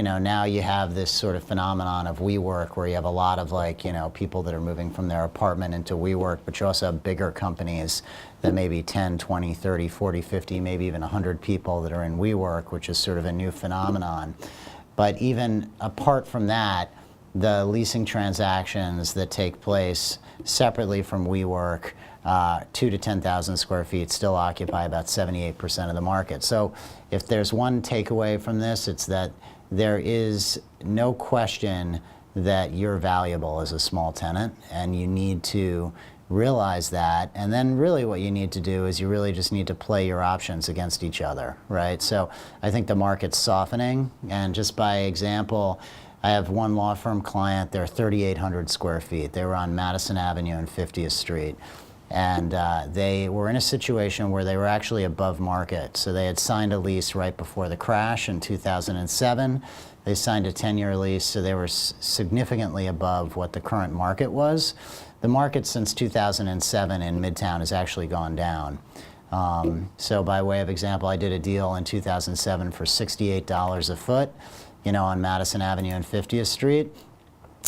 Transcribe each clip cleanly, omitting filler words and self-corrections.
now you have this sort of phenomenon of WeWork, where you have a lot of people that are moving from their apartment into WeWork, but you also have bigger companies that maybe 10, 20, 30, 40, 50, maybe even 100 people that are in WeWork, which is sort of a new phenomenon. But even apart from that, the leasing transactions that take place separately from WeWork, 2 to 10,000 square feet, still occupy about 78% of the market. So if there's one takeaway from this, it's that there is no question that you're valuable as a small tenant, and you need to realize that. And then really what you need to do is you really just need to play your options against each other, right? So I think the market's softening, and just by example, I have one law firm client, they're 3,800 square feet. They were on Madison Avenue and 50th Street. And they were in a situation where they were actually above market. So they had signed a lease right before the crash in 2007. They signed a 10-year lease, so they were significantly above what the current market was. The market since 2007 in Midtown has actually gone down. So by way of example, I did a deal in 2007 for $68 a foot, on Madison Avenue and 50th Street.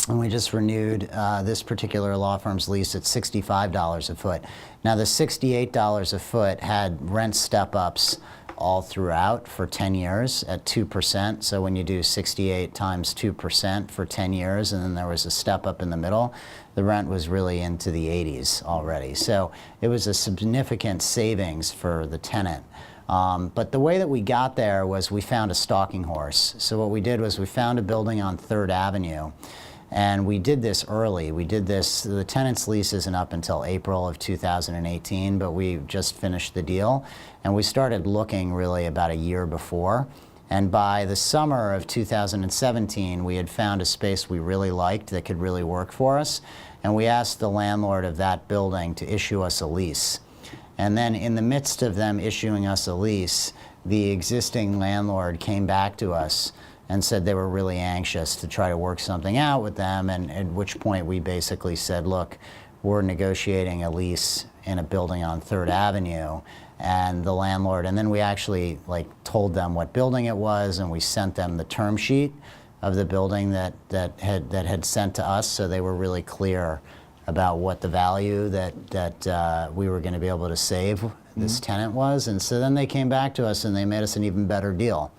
And we just renewed this particular law firm's lease at $65 a foot. Now the $68 a foot had rent step-ups all throughout for 10 years at 2%. So when you do 68 times 2% for 10 years, and then there was a step-up in the middle, the rent was really into the 80s already. So it was a significant savings for the tenant. But the way that we got there was we found a stalking horse. So what we did was we found a building on 3rd Avenue. And we did this early. We did this, the tenant's lease isn't up until April of 2018, but we just finished the deal. And we started looking really about a year before. And by the summer of 2017, we had found a space we really liked that could really work for us. And we asked the landlord of that building to issue us a lease. And then in the midst of them issuing us a lease, the existing landlord came back to us and said they were really anxious to try to work something out with them, and at which point we basically said, look, we're negotiating a lease in a building on 3rd Avenue, and the landlord, and then we actually told them what building it was, and we sent them the term sheet of the building that had sent to us, so they were really clear about what the value that we were going to be able to save this tenant was. And so then they came back to us and they made us an even better deal.